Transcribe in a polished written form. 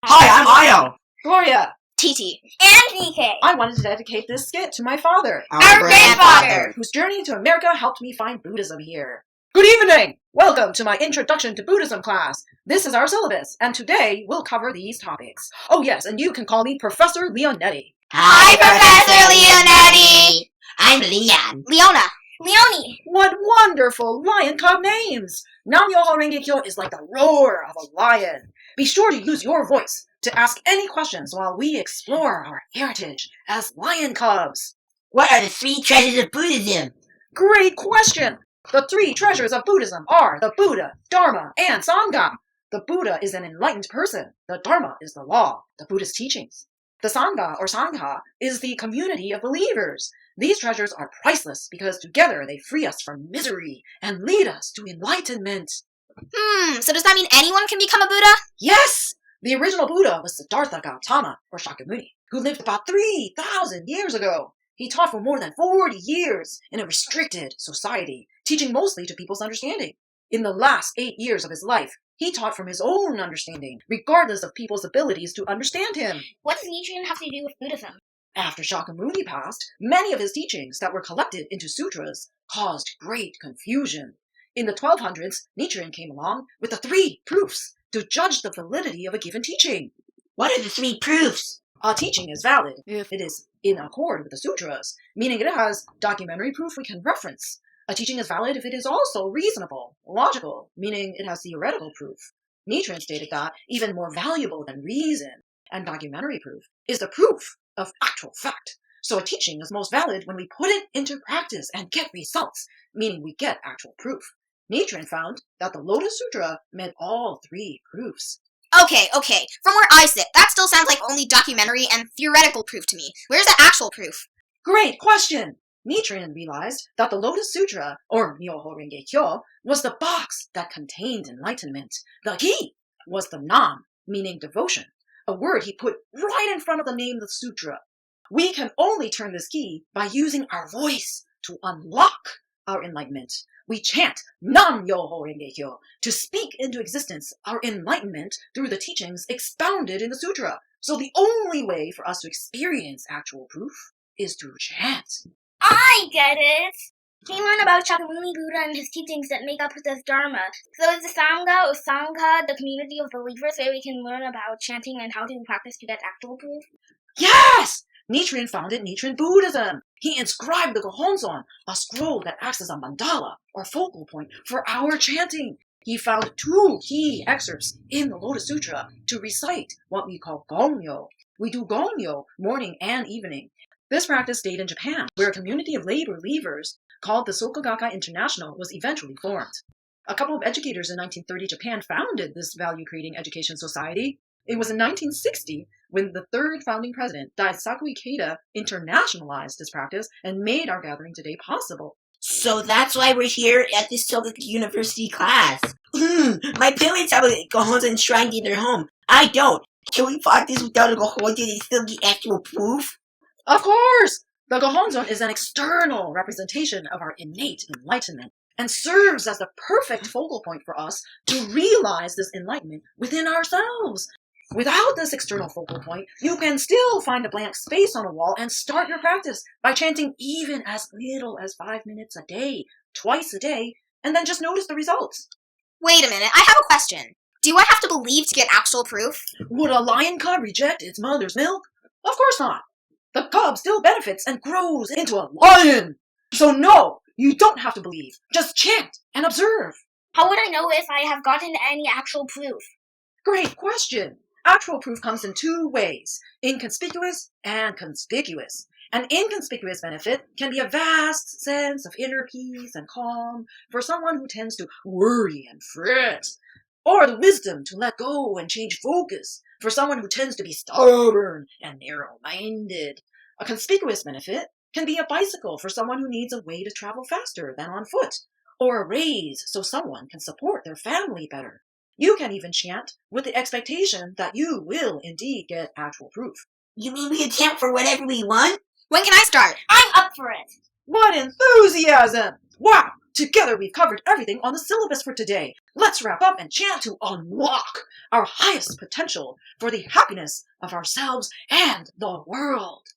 Hi, I'm Io. Gloria. TT. And DK. I wanted to dedicate this skit to my father, Our grandfather. whose journey to America helped me find Buddhism here. Good evening! Welcome to my Introduction to Buddhism class. This is our syllabus, and today we'll cover these topics. Oh yes, and you can call me Professor Leonetti. Hi, Professor Leonetti. I'm Leon. Leona. Leonie. What wonderful lion cub names! Nam-myoho Renge-kyo is like the roar of a lion. Be sure to use your voice to ask any questions while we explore our heritage as lion cubs. What are the three treasures of Buddhism? Great question! The three treasures of Buddhism are the Buddha, Dharma, and Sangha. The Buddha is an enlightened person. The Dharma is the law, the Buddhist teachings. The Sangha or Sangha is the community of believers. These treasures are priceless because together they free us from misery and lead us to enlightenment. So does that mean anyone can become a Buddha? Yes! The original Buddha was Siddhartha Gautama, or Shakyamuni, who lived about 3,000 years ago. He taught for more than 40 years in a restricted society, teaching mostly to people's understanding. In the last 8 years of his life, he taught from his own understanding, regardless of people's abilities to understand him. What does Nichiren have to do with Buddhism? After Shakyamuni passed, many of his teachings that were collected into sutras caused great confusion. In the 1200s, Nichiren came along with the 3 proofs to judge the validity of a given teaching. What are the 3 proofs? A teaching is valid if it is in accord with the sutras, meaning it has documentary proof we can reference. A teaching is valid if it is also reasonable, logical, meaning it has theoretical proof. Nichiren stated that even more valuable than reason and documentary proof is the proof of actual fact. So a teaching is most valid when we put it into practice and get results, meaning we get actual proof. Nichiren found that the Lotus Sutra met all 3 proofs. Okay. From where I sit, that still sounds like only documentary and theoretical proof to me. Where's the actual proof? Great question! Nichiren realized that the Lotus Sutra, or Myoho Renge-kyo, was the box that contained enlightenment. The key was the nam, meaning devotion, a word he put right in front of the name of the sutra. We can only turn this key by using our voice to unlock our enlightenment. We chant Nam-myoho Renge-kyo to speak into existence our enlightenment through the teachings expounded in the sutra. So the only way for us to experience actual proof is to chant. I get it! We learn about Shakyamuni Buddha and his teachings that make up the Dharma. So is the Sangha or Sangha the community of believers where we can learn about chanting and how to practice to get actual proof? Yes! Nichiren founded Nichiren Buddhism. He inscribed the Gohan Zone, a scroll that acts as a mandala, or focal point, for our chanting. He found 2 key excerpts in the Lotus Sutra to recite what we call gongyo. We do gongyo morning and evening. This practice stayed in Japan, where a community of lay believers called the Soka Gakkai International was eventually formed. A couple of educators in 1930 Japan founded this value-creating education society. It was in 1960 when the 3rd founding president, Daisaku Ikeda, internationalized this practice and made our gathering today possible. So that's why we're here at this Soka University class. My parents have a Gohan Zone enshrined in their home. I don't. Can we practice without a Gohan Zone and still get actual proof? Of course! The Gohan Zone is an external representation of our innate enlightenment and serves as the perfect focal point for us to realize this enlightenment within ourselves. Without this external focal point, you can still find a blank space on a wall and start your practice by chanting even as little as 5 minutes a day, twice a day, and then just notice the results. Wait a minute, I have a question. Do I have to believe to get actual proof? Would a lion cub reject its mother's milk? Of course not. The cub still benefits and grows into a lion. So no, you don't have to believe. Just chant and observe. How would I know if I have gotten any actual proof? Great question. Actual proof comes in 2 ways, inconspicuous and conspicuous. An inconspicuous benefit can be a vast sense of inner peace and calm for someone who tends to worry and fret, or the wisdom to let go and change focus for someone who tends to be stubborn and narrow-minded. A conspicuous benefit can be a bicycle for someone who needs a way to travel faster than on foot, or a raise so someone can support their family better. You can even chant with the expectation that you will indeed get actual proof. You mean we can chant for whatever we want? When can I start? I'm up for it! What enthusiasm! Wow! Together we've covered everything on the syllabus for today. Let's wrap up and chant to unlock our highest potential for the happiness of ourselves and the world.